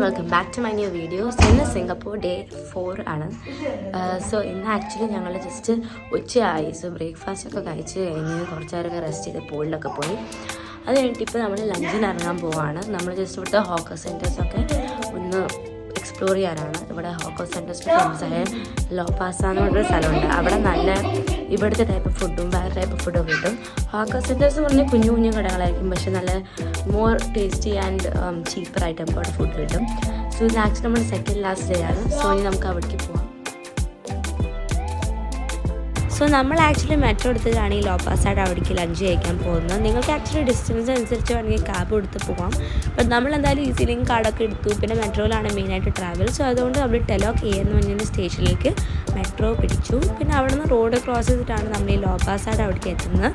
Welcome back to my new videos. ഇന്ന് Singapore day 4 ആണ്. So ഇന്ന് ആക്ച്വലി ഞങ്ങൾ ജസ്റ്റ് ഉച്ചയായി. സോ ബ്രേക്ക്ഫാസ്റ്റ് ഒക്കെ കഴിച്ച് കഴിഞ്ഞ് കുറച്ച് നേരമൊക്കെ റെസ്റ്റ് ചെയ്ത് പൂളിലൊക്കെ പോയി. അത് കഴിഞ്ഞിട്ട് ഇപ്പോൾ നമ്മൾ ലഞ്ചിന് ഇറങ്ങാൻ പോവാണ്. നമ്മൾ ജസ്റ്റ് ഇവിടുത്തെ ഹോക്കർ സെൻറ്റേഴ്സൊക്കെ ഒന്ന് എക്സ്പ്ലോർ ചെയ്യാനാണ്. ഇവിടെ ഹോക്കർ സെൻറ്റേഴ്സിന് ഫേമസായ ലോ പാസ എന്ന് പറഞ്ഞൊരു സ്ഥലമുണ്ട്. അവിടെ നല്ല ഇവിടുത്തെ ടൈപ്പ് ഫുഡും വേറെ ടൈപ്പ് ഫുഡും കിട്ടും. ഹോക്കർ സെൻറ്റേഴ്സ് പറഞ്ഞാൽ കുഞ്ഞു കുഞ്ഞു കടകളായിരിക്കും, പക്ഷെ നല്ല മോർ ടേസ്റ്റി ആൻഡ് ചീപ്പറായിട്ട് നമുക്ക് അവിടെ ഫുഡ് കിട്ടും. സോ ഇത് ആക്ച്വലി നമ്മൾ സെക്കൻഡ് ലാസ്റ്റ് ഡേ ആണ്. സോ ഇനി നമുക്ക് അവിടേക്ക് പോവാം. സോ നമ്മൾ ആക്ച്വലി മെട്രോ എടുത്തിട്ടാണ് ഈ ലോ പാസയുടെ അവിടേക്ക് ലഞ്ച് കഴിക്കാൻ പോകുന്നത്. നിങ്ങൾക്ക് ആക്ച്വലി ഡിസ്റ്റൻസ് അനുസരിച്ച് വേണമെങ്കിൽ ക്യാബ് എടുത്ത് പോകാം. ബട്ട് നമ്മൾ എന്തായാലും ഈസിലിയും കാർഡൊക്കെ എടുത്തു. പിന്നെ മെട്രോയിലാണ് മെയിനായിട്ട് ട്രാവൽ. സോ അതുകൊണ്ട് നമ്മൾ ടെലോക്ക് എന്ന് പറഞ്ഞ സ്റ്റേഷനിലേക്ക് മെട്രോ പിടിച്ചു. പിന്നെ അവിടെ നിന്ന് റോഡ് ക്രോസ് ചെയ്തിട്ടാണ് നമ്മൾ ഈ ലോ പാസയുടെ അവിടേക്ക് എത്തുന്നത്.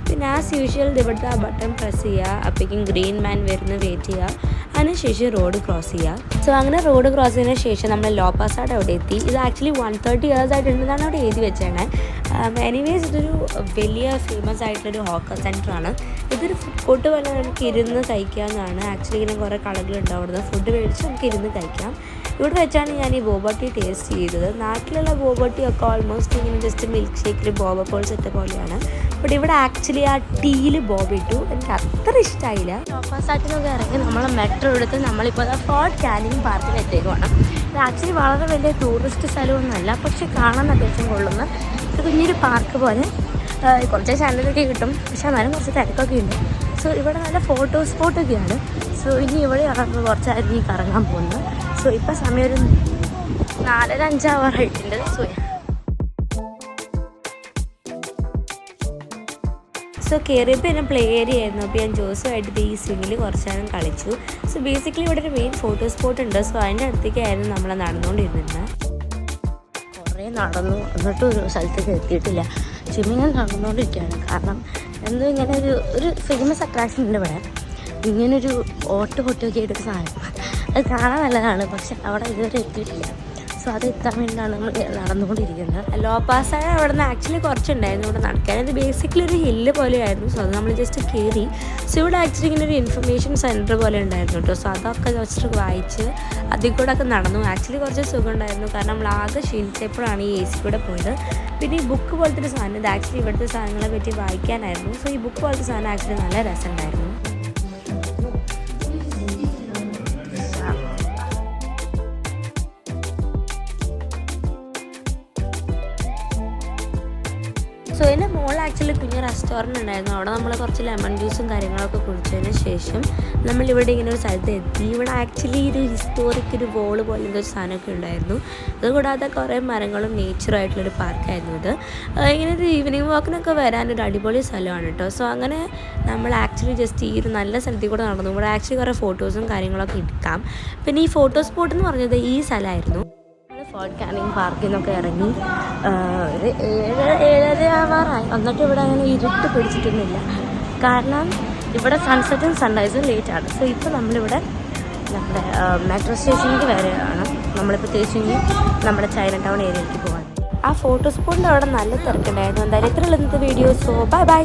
പിന്നെ ആസ് യൂഷ്വൽ ഇവിടുത്തെ ആ ബട്ടൺ പ്രസ് ചെയ്യുക, അപ്പോഴേക്കും ഗ്രീൻ മാൻ വരുന്ന വെയിറ്റ് ചെയ്യുക, അതിനുശേഷം റോഡ് ക്രോസ് ചെയ്യുക. സോ അങ്ങനെ റോഡ് ക്രോസ് ചെയ്തതിന് ശേഷം നമ്മൾ ലോ പാസയുടെ അവിടെ എത്തി. ഇത് ആക്ച്വലി 130 years ആയിട്ടുണ്ടെന്നാണ് അവിടെ എഴുതി വെച്ചേണേ. എനിവേസ് ഇതൊരു വലിയ ഫേമസ് ആയിട്ടുള്ളൊരു ഹോക്കർ സെൻറ്ററാണ്. ഇതൊരു ഫുഡ് കോർട്ട് പോലെ നമുക്ക് ഇരുന്ന് കഴിക്കാവുന്നതാണ്. ആക്ച്വലി ഇങ്ങനെ കുറേ കടകളുണ്ട്. അവിടുന്ന് ഫുഡ് മേടിച്ച് നമുക്ക് ഇരുന്ന് കഴിക്കാം. ഇവിടെ വെച്ചാണ് ഞാൻ ഈ ബോബ ടീ ടേസ്റ്റ് ചെയ്തത്. നാട്ടിലുള്ള ബോബ ടീ ഒക്കെ ഓൾമോസ്റ്റ് ഇങ്ങനെ ജസ്റ്റ് മിൽക്ക് ഷേക്കിൽ ബോബ പോൾ സെറ്റ് പോലെയാണ്. ബട്ട് ഇവിടെ ആക്ച്വലി ആ ടീയിൽ ബോബ ഇട്ടു. എനിക്ക് അത്ര ഇഷ്ടമായില്ല. ലോപ്പാസാറ്റിനൊക്കെ ഇറങ്ങി നമ്മൾ മെട്രോ എടുത്ത് നമ്മളിപ്പോൾ ഫോർട്ട് കാനിങ് പാർക്കിൽ എത്തിയേക്കുവാണ്. ഇത് ആക്ച്വലി വളരെ വലിയ ടൂറിസ്റ്റ് സ്ഥലമൊന്നുമല്ല, പക്ഷെ കാണാൻ അത്യാവശ്യം കൊള്ളുന്ന ഒരു കുഞ്ഞൊരു പാർക്ക് പോലെ. കുറച്ച് ചാനലൊക്കെ കിട്ടും, പക്ഷെ എന്നാലും കുറച്ച് തിരക്കൊക്കെ ഉണ്ട്. സോ ഇവിടെ നല്ല ഫോട്ടോ സ്പോട്ടൊക്കെയാണ്. സോ ഇനി ഇവിടെയാണ് നമ്മൾ കുറച്ചായിരുന്നു ഈ കറങ്ങാൻ പോകുന്നത്. സോ ഇപ്പം സമയം ഒരു 4-5 ആവാറായിട്ടുണ്ട്. സോ കയറിയപ്പോൾ പിന്നെ പ്ലേ ഏരിയ ആയിരുന്നു. അപ്പോൾ ഞാൻ ജോസുമായിട്ട് ഈ സ്വിമ്മിൽ കുറച്ച് നേരം കളിച്ചു. സോ ബേസിക്കലി ഇവിടെ ഒരു മെയിൻ ഫോട്ടോ സ്പോട്ട് ഉണ്ട്. സോ അതിൻ്റെ അടുത്തേക്കായിരുന്നു നമ്മൾ നടന്നുകൊണ്ടിരുന്നത്. കുറേ നടന്നു, എന്നിട്ടും ഒരു സ്ഥലത്തേക്ക് എത്തിയിട്ടില്ല. സ്വിമ്മിങ് നടന്നുകൊണ്ടിരിക്കുകയാണ്. കാരണം എന്തോ ഇങ്ങനെ ഒരു ഫേമസ് അട്രാക്ഷൻ ഉണ്ട് ഇവിടെ. ഇങ്ങനൊരു ഓട്ടൊക്കെ ആയിട്ടൊരു സാധനം, അത് കാണാൻ നല്ലതാണ്, പക്ഷെ അവിടെ ഇതുവരെ എത്തിയിട്ടില്ല. സോ അത് എത്താൻ വേണ്ടിയിട്ടാണ് നമ്മൾ നടന്നുകൊണ്ടിരിക്കുന്നത്. ലോ പാസയുടെ അവിടെ നിന്ന് ആക്ച്വലി കുറച്ചുണ്ടായിരുന്നു ഇവിടെ നടക്കാൻ. ഇത് ബേസിക്കലി ഒരു ഹില്ല് പോലെയായിരുന്നു. സോ അത് നമ്മൾ ജസ്റ്റ് കയറി. സോ ഇവിടെ ആക്ച്വലി ഇങ്ങനെ ഒരു ഇൻഫർമേഷൻ സെൻറ്റർ പോലെ ഉണ്ടായിരുന്നു കേട്ടോ. സോ അതൊക്കെ ജസ്റ്റ് വായിച്ച് അതിൽ കൂടെ ഒക്കെ നടന്നു. ആക്ച്വലി കുറച്ച് സുഖം ഉണ്ടായിരുന്നു, കാരണം നമ്മൾ ആകെ ക്ഷീണിച്ചപ്പോഴാണ് ഈ AC കൂടെ പോയത്. പിന്നെ ഈ ബുക്ക് പോലത്തെ ഒരു സാധനം, ഇത് ആക്ച്വലി ഇവിടുത്തെ സാധനങ്ങളെ പറ്റി വായിക്കാനായിരുന്നു. സോ ഈ ബുക്ക് പോലത്തെ സാധനം ആക്ച്വലി നല്ല രസമുണ്ടായിരുന്നു. സോ ഇതിൻ്റെ മുകളിൽ ആക്ച്വലി കുഞ്ഞ് റെസ്റ്റോറൻറ്റ് ഉണ്ടായിരുന്നു. അവിടെ നമ്മൾ കുറച്ച് ലെമൺ ജ്യൂസും കാര്യങ്ങളൊക്കെ കുടിച്ചതിന് ശേഷം നമ്മളിവിടെ ഇങ്ങനെ ഒരു സ്ഥലത്ത് എത്തി. ഇവിടെ ആക്ച്വലി ഒരു ഹിസ്റ്റോറിക് ഒരു വോള് പോലെ എന്തൊരു സാധനമൊക്കെ ഉണ്ടായിരുന്നു. അതുകൂടാതെ കുറേ മരങ്ങളും നേച്ചറായിട്ടുള്ളൊരു പാർക്കായിരുന്നു ഇത്. ഇങ്ങനെ ഒരു ഈവനിങ് വാക്കിനൊക്കെ വരാനൊരു അടിപൊളി സ്ഥലമാണ് കേട്ടോ. സോ അങ്ങനെ നമ്മൾ ആക്ച്വലി ജസ്റ്റ് ഈ ഒരു നല്ല സ്ഥലത്തിൽ കൂടെ നടന്നു. ഇവിടെ ആക്ച്വലി കുറേ ഫോട്ടോസും കാര്യങ്ങളൊക്കെ എടുക്കാം. പിന്നെ ഈ ഫോട്ടോ സ്പോട്ട് എന്ന് പറഞ്ഞത് ഈ സ്ഥലമായിരുന്നു. ഫോർട്ട് കാനിങ് പാർക്കിൽ നിന്നൊക്കെ ഇറങ്ങി ഒരു 7-7:30 ആവാറായി. എന്നിട്ട് ഇവിടെ അങ്ങനെ ഇരുട്ട് പിടിച്ചിട്ടൊന്നുമില്ല, കാരണം ഇവിടെ സൺസെറ്റും സൺറൈസും ലേറ്റാണ്. സോ ഇപ്പോൾ നമ്മളിവിടെ നമ്മുടെ മെട്രോ സ്റ്റേഷനിലേക്ക് വരികയാണ്. നമ്മളിപ്പോൾ തേച്ചെങ്കിൽ നമ്മുടെ ചൈന ടൗൺ ഏരിയയിലേക്ക് പോകാൻ. ആ ഫോട്ടോ സ്പോട്ടിൻ്റെ അവിടെ നല്ല തിരക്കുണ്ടായിരുന്നു. എന്തായാലും ഇത്രയുള്ള ഇന്നത്തെ വീഡിയോ. So by.